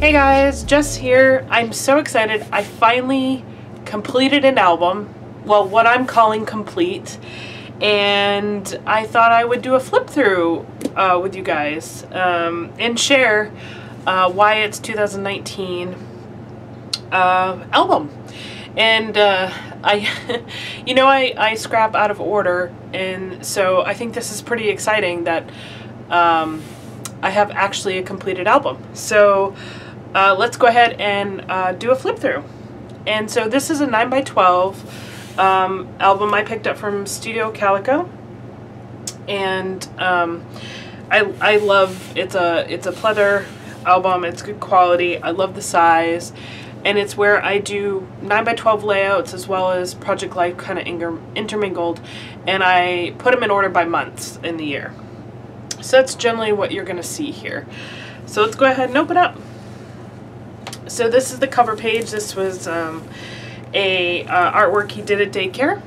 Hey guys, Jess here. I'm so excited. I finally completed an album. Well, what I'm calling complete. And I thought I would do a flip through with you guys and share Wyatt's 2019 album. And I scrap out of order, and so I think this is pretty exciting that I have actually a completed album. So let's go ahead and do a flip through. And so this is a 9x12 album I picked up from Studio Calico, and I love it's a pleather album. It's good quality. I love the size, and it's where I do 9x12 layouts as well as Project Life kind of intermingled, and I put them in order by months in the year. So that's generally what you're going to see here. So let's go ahead and open up. So this is the cover page. This was artwork he did at daycare.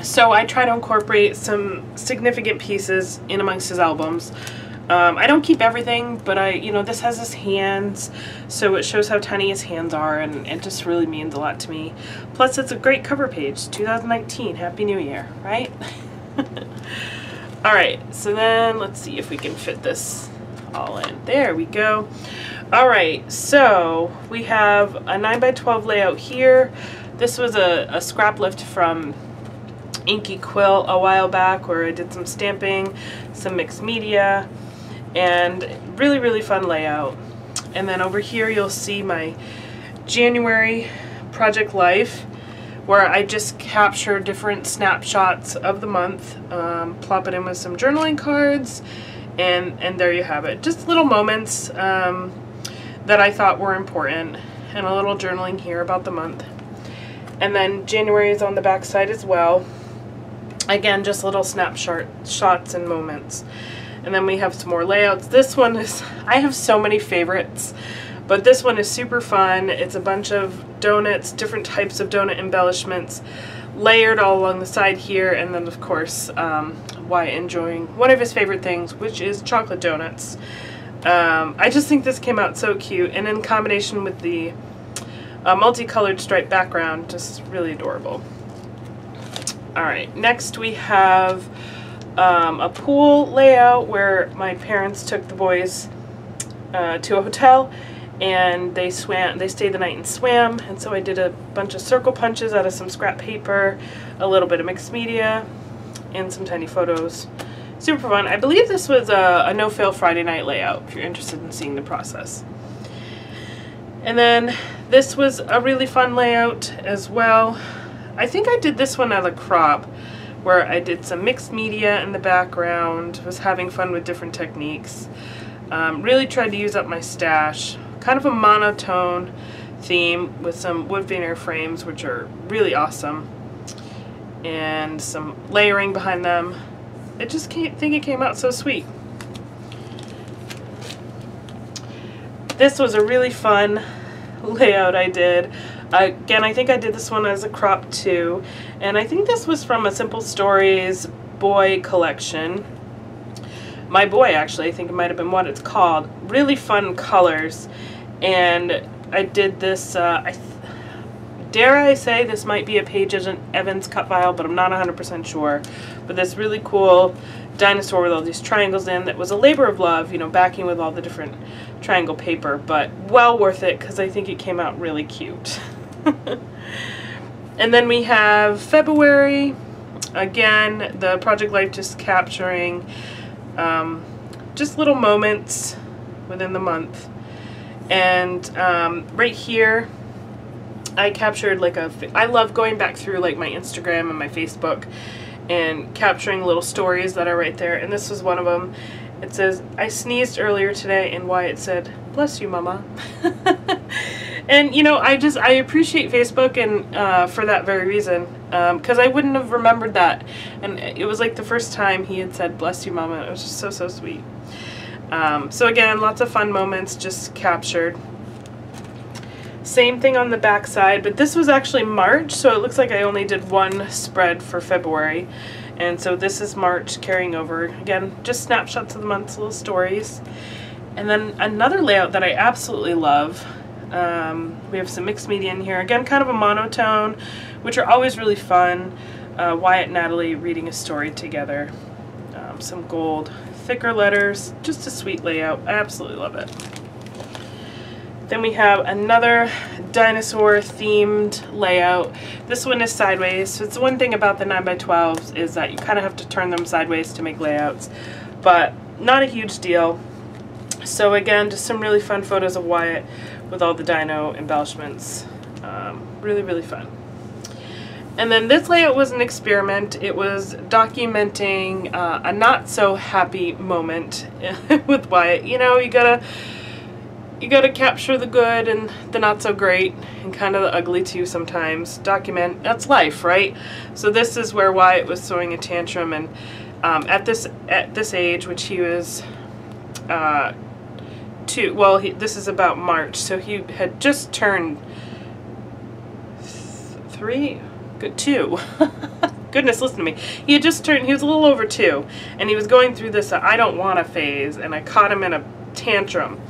So I try to incorporate some significant pieces in amongst his albums. I don't keep everything, but this has his hands, so it shows how tiny his hands are, and it just really means a lot to me. Plus, it's a great cover page. 2019, Happy New Year, right? Alright, so then let's see if we can fit this all in. There we go. Alright, so we have a 9x12 layout here. This was a scrap lift from Inky Quill a while back, where I did some stamping, some mixed media, and really fun layout. And then over here you'll see my January Project Life, where I just capture different snapshots of the month, plop it in with some journaling cards, and there you have it. Just little moments that I thought were important, and a little journaling here about the month. And then January is on the back side as well. Again, just little snapshots and moments. And then we have some more layouts. This one is, I have so many favorites, but this one is super fun. It's a bunch of donuts, different types of donut embellishments, layered all along the side here, and then of course Wyatt enjoying one of his favorite things, which is chocolate donuts. I just think this came out so cute, and in combination with the multicolored striped background, just really adorable. Alright, next we have a pool layout where my parents took the boys to a hotel, and they stayed the night and swam, and so I did a bunch of circle punches out of some scrap paper, a little bit of mixed media, and some tiny photos. Super fun. I believe this was a no-fail Friday night layout, if you're interested in seeing the process. And then this was a really fun layout as well. I think I did this one as a crop, where I did some mixed media in the background, was having fun with different techniques. Really tried to use up my stash. Kind of a monotone theme with some wood veneer frames, which are really awesome, and some layering behind them. I just can't think it came out so sweet. This was a really fun layout I did. Again, I think I did this one as a crop too, and I think this was from a Simple Stories boy collection. My Boy, actually, I think it might have been what it's called. Really fun colors, and I did this, dare I say this might be a Paige Evans cut file, but I'm not 100% sure. But this really cool dinosaur with all these triangles in, that was a labor of love, backing with all the different triangle paper, but well worth it because I think it came out really cute. And then we have February, again, the Project Life just capturing just little moments within the month. And right here I captured I love going back through like my Instagram and my Facebook and capturing little stories that are right there, and this was one of them. It says, "I sneezed earlier today," and Wyatt said, "Bless you, Mama." And I appreciate Facebook, and for that very reason, because I wouldn't have remembered that, and it was like the first time he had said "Bless you, Mama." It was just so sweet. So again, lots of fun moments just captured. Same thing on the back side, but this was actually March, so it looks like I only did one spread for February. And so this is March carrying over. Again, just snapshots of the month's little stories. And then another layout that I absolutely love, we have some mixed media in here. Again, kind of a monotone, which are always really fun. Wyatt and Natalie reading a story together. Some gold, thicker letters, just a sweet layout. I absolutely love it. Then we have another dinosaur themed layout. This one is sideways. So it's one thing about the 9x12s is that you kind of have to turn them sideways to make layouts, but not a huge deal. So again, just some really fun photos of Wyatt with all the dino embellishments. Really, really fun. And then this layout was an experiment. It was documenting a not so happy moment with Wyatt. You know, you gotta capture the good and the not so great and kind of the ugly too sometimes. Document, that's life, right? So this is where Wyatt was throwing a tantrum, and at this age, which he was 2, well, this is about March, so he had just turned 2. Goodness, listen to me. He had just turned, he was a little over 2, and he was going through this I don't wanna phase, and I caught him in a tantrum.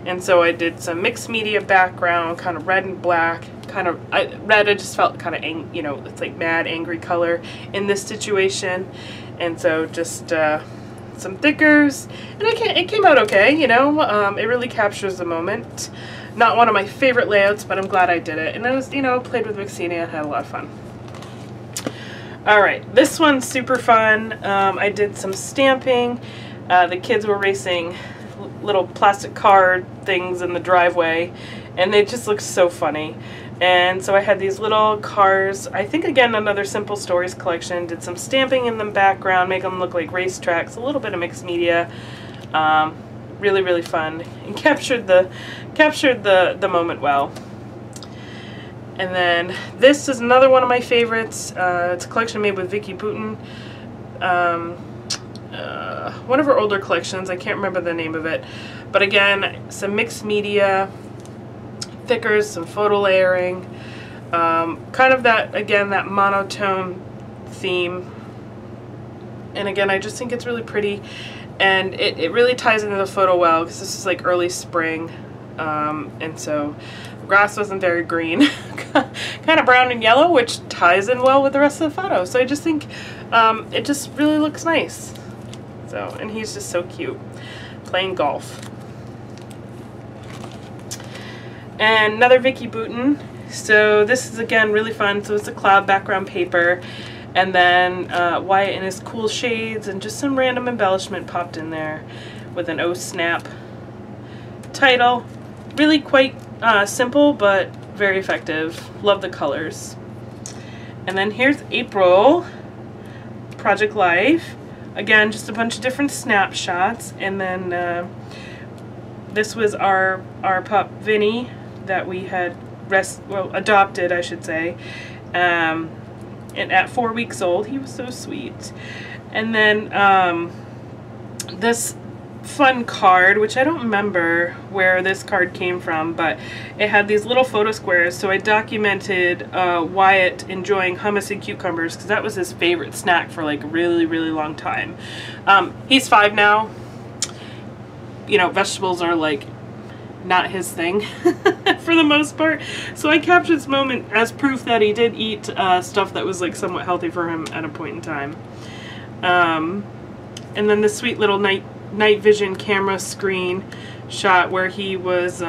And so I did some mixed media background, kind of red and black, red I just felt kind of, you know, it's like mad, angry color in this situation. And so just some thickers, and it came out okay, you know. It really captures the moment. Not one of my favorite layouts, but I'm glad I did it. And I was, you know, played with mixed media and had a lot of fun. Alright, this one's super fun. I did some stamping. The kids were racing little plastic card things in the driveway, and they just looked so funny. And so I had these little cars. I think, again, another Simple Stories collection. Did some stamping in the background, make them look like racetracks, a little bit of mixed media. Really, really fun, and captured the moment well. And then this is another one of my favorites. It's a collection made with Vicky Putin. One of her older collections, I can't remember the name of it, but again, some mixed media, thickers, some photo layering, kind of that, again, that monotone theme. And again, I just think it's really pretty, and it really ties into the photo well, because this is like early spring, and so the grass wasn't very green, kind of brown and yellow, which ties in well with the rest of the photo. So I just think it just really looks nice. So, and he's just so cute, playing golf. And another Vicky Boutin. So this is, again, really fun. So it's a cloud background paper, and then Wyatt in his cool shades, and just some random embellishment popped in there with an "Oh Snap" title. Really quite simple, but very effective. Love the colors. And then here's April, Project Life. Again, just a bunch of different snapshots. And then this was our pup Vinny that we had adopted, I should say. And at 4 weeks old, he was so sweet. And then this fun card, which I don't remember where this card came from, but it had these little photo squares. So I documented Wyatt enjoying hummus and cucumbers, because that was his favorite snack for like a really, really long time. He's 5 now. You know, vegetables are like not his thing for the most part. So I captured this moment as proof that he did eat stuff that was like somewhat healthy for him at a point in time. And then this sweet little night vision camera screen shot where he was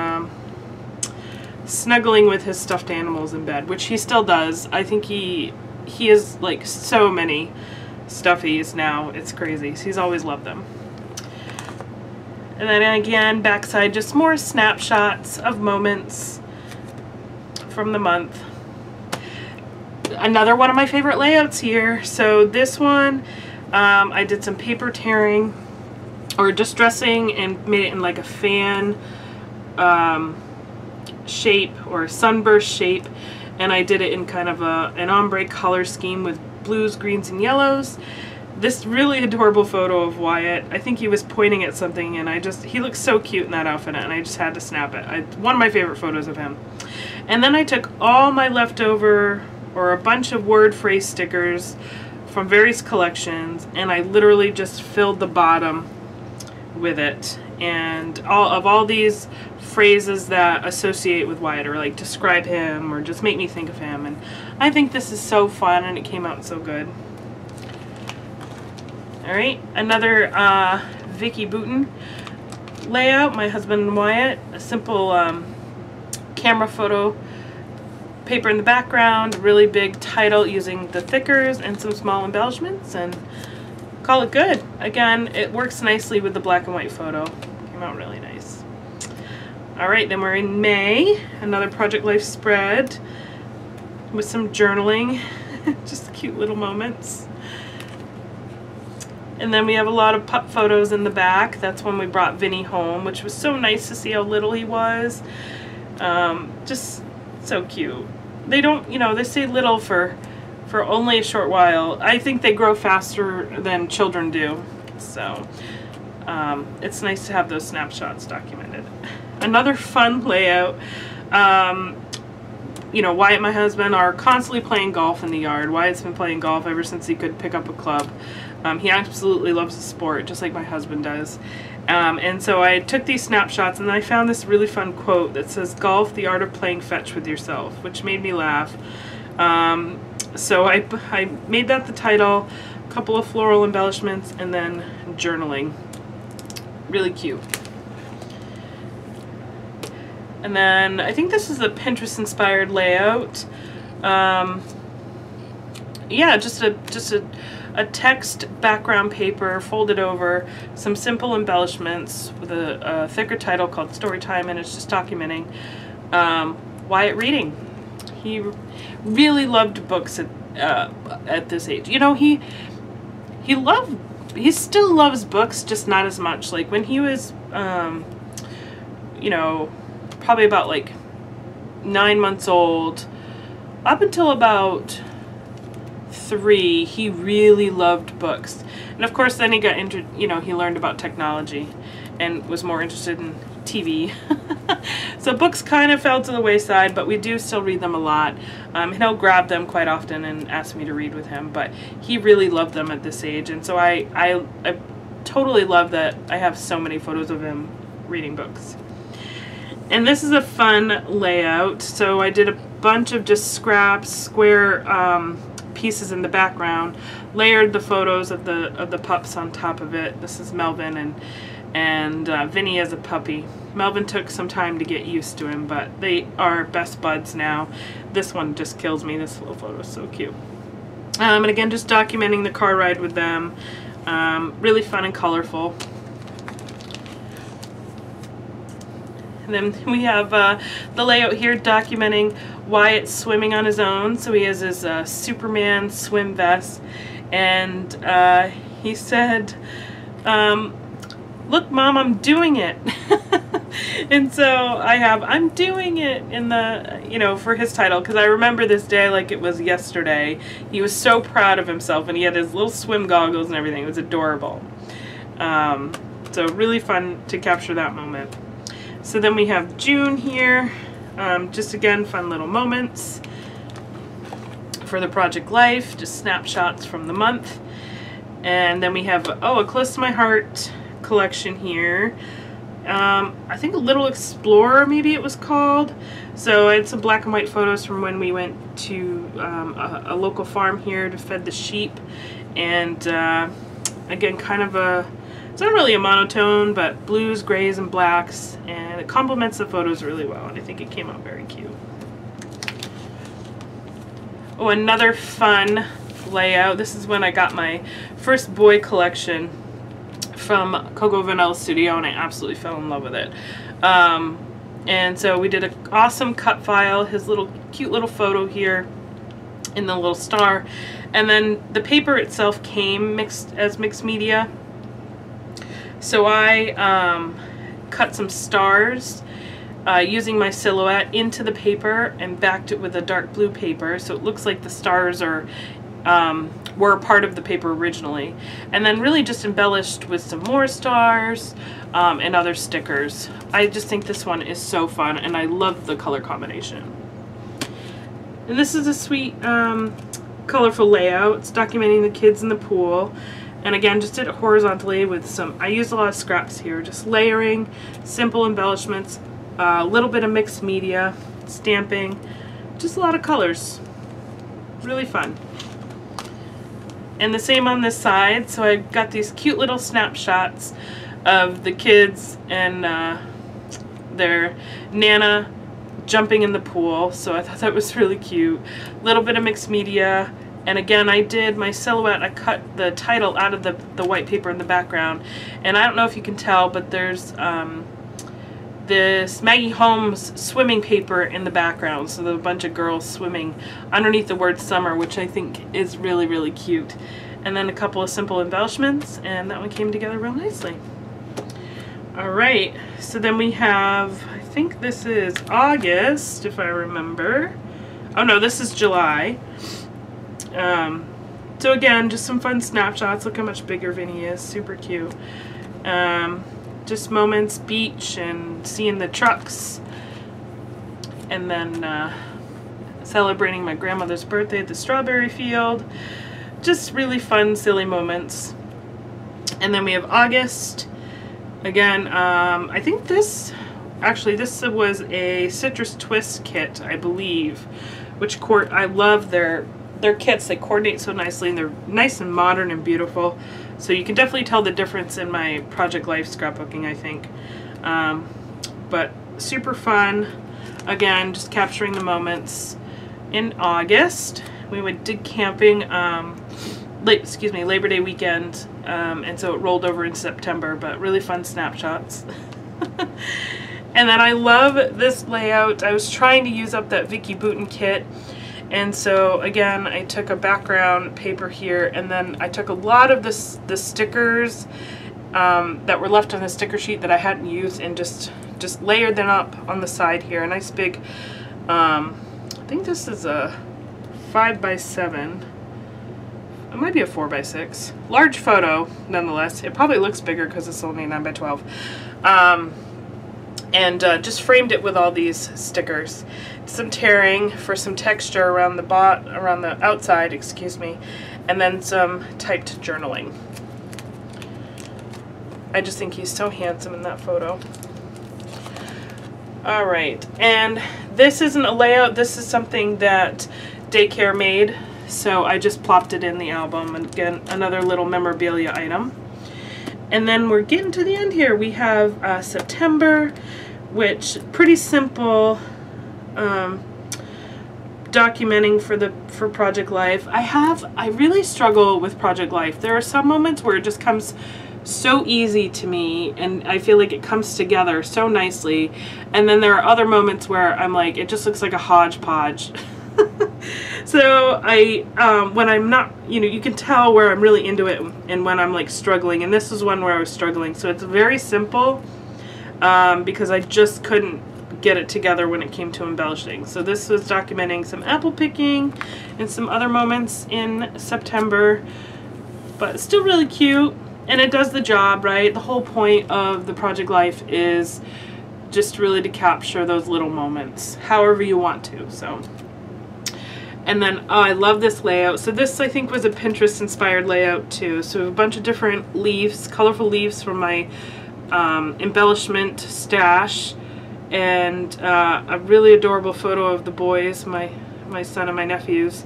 snuggling with his stuffed animals in bed, which he still does. I think he has like so many stuffies now, it's crazy. He's always loved them. And then again, backside, just more snapshots of moments from the month. Another one of my favorite layouts here. So this one, I did some paper tearing, or distressing, and made it in like a fan shape, or sunburst shape, and I did it in kind of an ombre color scheme with blues, greens, and yellows. This really adorable photo of Wyatt. I think he was pointing at something, and he looks so cute in that outfit, and I just had to snap it. One of my favorite photos of him. And then I took all my leftover, or a bunch of word phrase stickers from various collections, and I literally just filled the bottom with it, and all these phrases that associate with Wyatt or like describe him or just make me think of him, and I think this is so fun and it came out so good. Alright, another Vicky Boutin layout, my husband and Wyatt, a simple camera photo, paper in the background, really big title using the thickers and some small embellishments, and call it good. Again, it works nicely with the black and white photo. Came out really nice. Alright, then we're in May, another Project Life spread with some journaling, just cute little moments. And then we have a lot of pup photos in the back. That's when we brought Vinny home, which was so nice to see how little he was. Just so cute. They don't, you know, they stay little for only a short while. I think they grow faster than children do. So it's nice to have those snapshots documented. Another fun layout. You know, Wyatt and my husband are constantly playing golf in the yard. Wyatt's been playing golf ever since he could pick up a club. He absolutely loves the sport, just like my husband does. And so I took these snapshots and I found this really fun quote that says, "Golf, the art of playing fetch with yourself," which made me laugh. So I made that the title, a couple of floral embellishments, and then journaling. Really cute. And then I think this is a Pinterest inspired layout. Yeah, just a text background paper folded over, some simple embellishments with a thicker title called Storytime, and it's just documenting Wyatt reading. He really loved books at this age. You know, he still loves books, just not as much. Like when he was, you know, probably about like 9 months old, up until about 3, he really loved books. And of course then he got into, you know, he learned about technology and was more interested in TV. So books kind of fell to the wayside, but we do still read them a lot. And he'll grab them quite often and ask me to read with him, but he really loved them at this age. And so I totally love that I have so many photos of him reading books. And this is a fun layout. So I did a bunch of just scraps, square pieces in the background, layered the photos of the pups on top of it. This is Melvin and Vinny as a puppy. Melvin took some time to get used to him, but they are best buds now. This one just kills me. This little photo is so cute. And again, just documenting the car ride with them. Really fun and colorful. And then we have the layout here documenting Wyatt swimming on his own. So he has his Superman swim vest, and he said, "Look, Mom, I'm doing it." And so I have "I'm doing it" in the, you know, for his title, because I remember this day like it was yesterday. He was so proud of himself, and he had his little swim goggles and everything. It was adorable. So really fun to capture that moment. So then we have June here, just again fun little moments for the Project Life, just snapshots from the month. And then we have, oh, a Close to My Heart collection here. I think a Little Explorer maybe it was called. So I had some black and white photos from when we went to a local farm here to fed the sheep. And again, kind of a, it's not really a monotone, but blues, grays, and blacks, and it complements the photos really well, and I think it came out very cute. Oh, another fun layout. This is when I got my first boy collection from Coco Vanilla Studio, and I absolutely fell in love with it. And so we did an awesome cut file, his little cute little photo here in the little star, and then the paper itself came as mixed media. So I cut some stars using my silhouette into the paper and backed it with a dark blue paper, so it looks like the stars are were part of the paper originally, and then really just embellished with some more stars and other stickers. I just think this one is so fun, and I love the color combination. And this is a sweet colorful layout. It's documenting the kids in the pool. And again, just did it horizontally with some, I used a lot of scraps here, just layering, simple embellishments, a little bit of mixed media, stamping, just a lot of colors. Really fun. And the same on this side, so I got these cute little snapshots of the kids and their Nana jumping in the pool, so I thought that was really cute. A little bit of mixed media, and again I did my silhouette, I cut the title out of the white paper in the background, and I don't know if you can tell, but there's this Maggie Holmes swimming paper in the background, so there's a bunch of girls swimming underneath the word summer, which I think is really, really cute. And then a couple of simple embellishments, and that one came together real nicely. Alright, so then we have, I think this is August, if I remember. Oh no, this is July. So again, just some fun snapshots. Look how much bigger Vinny is, super cute. Just moments, beach, and seeing the trucks, and then celebrating my grandmother's birthday at the strawberry field. Just really fun, silly moments. And then we have August. Again, I think this was a Citrus Twist kit, I believe, which I love their kits. They coordinate so nicely, and they're nice and modern and beautiful. So you can definitely tell the difference in my Project Life scrapbooking, I think. But super fun. Again, just capturing the moments. In August, we did camping, Labor Day weekend, and so it rolled over in September, but really fun snapshots. And then I love this layout. I was trying to use up that Vicky Bouton kit. And so again, I took a background paper here, and then I took a lot of the stickers that were left on the sticker sheet that I hadn't used, and just layered them up on the side here. A nice big, I think this is a 5x7. It might be a 4x6. Large photo, nonetheless. It probably looks bigger because it's only 9x12. And just framed it with all these stickers. Some tearing for some texture around the outside, excuse me, and then some typed journaling. I just think he's so handsome in that photo. All right, and this isn't a layout. This is something that Daycare made, so I just plopped it in the album. And again, another little memorabilia item. And then we're getting to the end here. We have September, which pretty simple documenting for Project Life. I really struggle with Project Life. There are some moments where it just comes so easy to me, and I feel like it comes together so nicely. And then there are other moments where I'm like, it just looks like a hodgepodge. So when I'm not, you can tell where I'm really into it and when I'm like struggling. And this was one where I was struggling. So it's very simple because I just couldn't get it together when it came to embellishing. So this was documenting some apple picking and some other moments in September, but still really cute, and it does the job, right? The whole point of the Project Life is just really to capture those little moments however you want to. So, and then I love this layout. So this, I think, was a Pinterest inspired layout too. So a bunch of different leaves, colorful leaves from my embellishment stash, and a really adorable photo of the boys, my son and my nephews,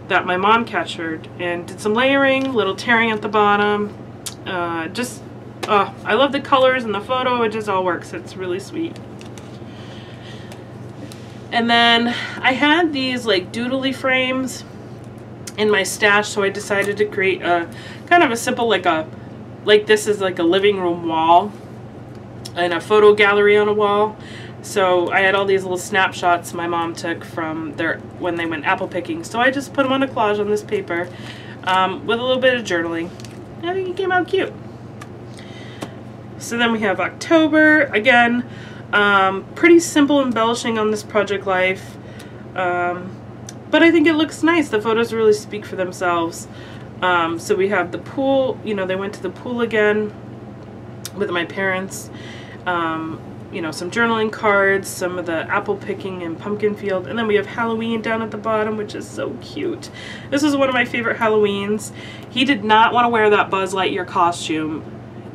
that my mom captured, and did some layering, little tearing at the bottom. I love the colors and the photo. It just all works. It's really sweet. And then I had these like doodly frames in my stash, so I decided to create a kind of a simple like this is like a living room wall and a photo gallery on a wall. So I had all these little snapshots my mom took from when they went apple picking. So I just put them on a collage on this paper with a little bit of journaling. I think it came out cute. So then we have October. Again, pretty simple embellishing on this Project Life. But I think it looks nice. The photos really speak for themselves. So we have the pool. They went to the pool again with my parents. you know, some journaling cards, some of the apple picking and pumpkin field, and then we have Halloween down at the bottom, which is so cute. This is one of my favorite Halloweens. He did not want to wear that Buzz Lightyear costume.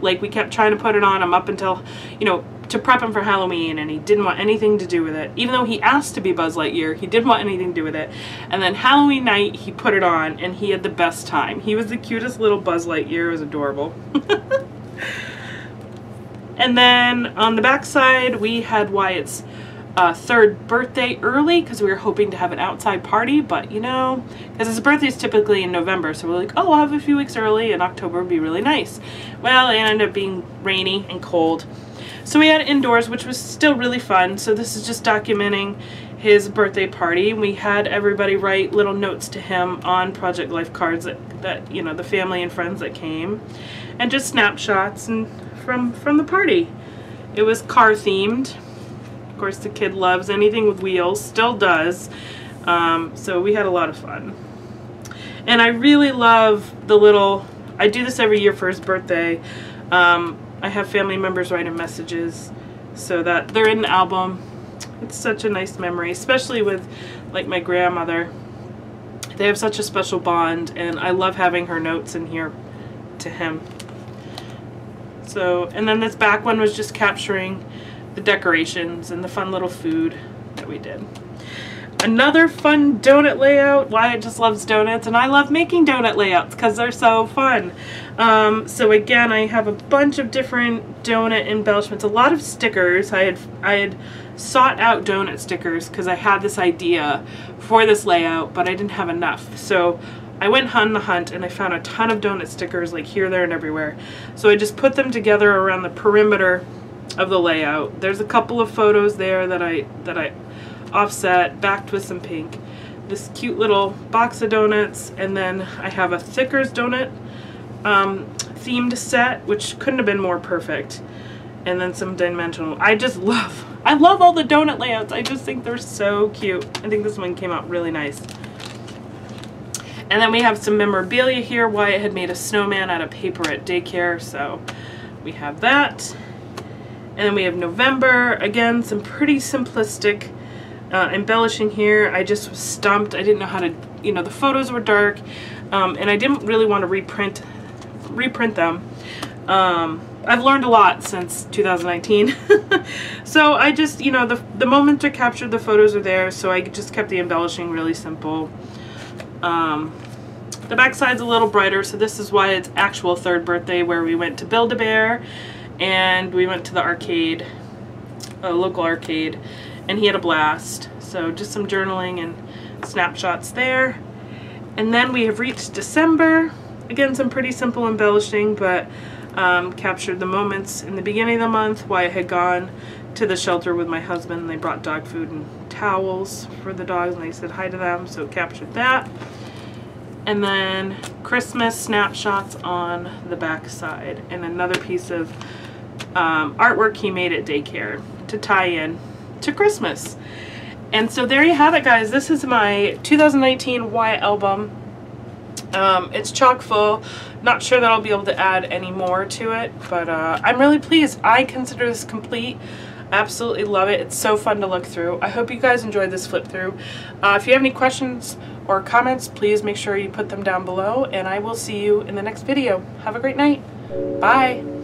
Like, we kept trying to put it on him up until, you know, to prep him for Halloween, and he didn't want anything to do with it. Even though he asked to be Buzz Lightyear, he didn't want anything to do with it. And then Halloween night, he put it on, and he had the best time. He was the cutest little Buzz Lightyear. It was adorable. And then on the back side, we had Wyatt's 3rd birthday early because we were hoping to have an outside party, but you know, because his birthday is typically in November, so we're like, oh, we'll have a few weeks early and October would be really nice. Well, it ended up being rainy and cold. So we had it indoors, which was still really fun. So this is just documenting his birthday party. We had everybody write little notes to him on Project Life cards that you know, the family and friends that came, and just snapshots and from the party. It was car themed. Of course, the kid loves anything with wheels, still does. So we had a lot of fun. And I really love the little, I do this every year for his birthday. I have family members write him messages so that they're in the album. It's such a nice memory, especially with like my grandmother. They have such a special bond, and I love having her notes in here to him. So, and then this back one was just capturing the decorations and the fun little food that we did. Another fun donut layout. Wyatt just loves donuts, and I love making donut layouts because they're so fun. So again, I have a bunch of different donut embellishments, a lot of stickers. I had sought out donut stickers because I had this idea for this layout, but I didn't have enough. So I went on the hunt and I found a ton of donut stickers, like here, there, and everywhere. So I just put them together around the perimeter of the layout. There's a couple of photos there that I offset, backed with some pink. This cute little box of donuts, and then I have a Thickers donut themed set, which couldn't have been more perfect. And then some dimensional. I love all the donut layouts. I just think they're so cute. I think this one came out really nice. And then we have some memorabilia here. Wyatt had made a snowman out of paper at daycare, so we have that. And then we have November. Again, some pretty simplistic embellishing here. I just was stumped. I didn't know how to, you know, the photos were dark, and I didn't really want to reprint them. I've learned a lot since 2019. So I just, you know, the moments are captured, the photos are there, so I just kept the embellishing really simple. The back side's a little brighter, so this is Wyatt's actual 3rd birthday, where we went to Build-A-Bear and we went to the arcade, a local arcade, and he had a blast. So just some journaling and snapshots there. And then we have reached December. Again, some pretty simple embellishing, but captured the moments in the beginning of the month. Wyatt had gone to the shelter with my husband, and they brought dog food and towels for the dogs, and I said hi to them, so captured that. And then Christmas snapshots on the back side, and another piece of artwork he made at daycare to tie in to Christmas. And so there you have it, guys. This is my 2019 Wyatt album. It's chock full. Not sure that I'll be able to add any more to it, but I'm really pleased. I consider this complete. Absolutely love it. It's so fun to look through. I hope you guys enjoyed this flip through. If you have any questions or comments, please make sure you put them down below, and I will see you in the next video. Have a great night. Bye.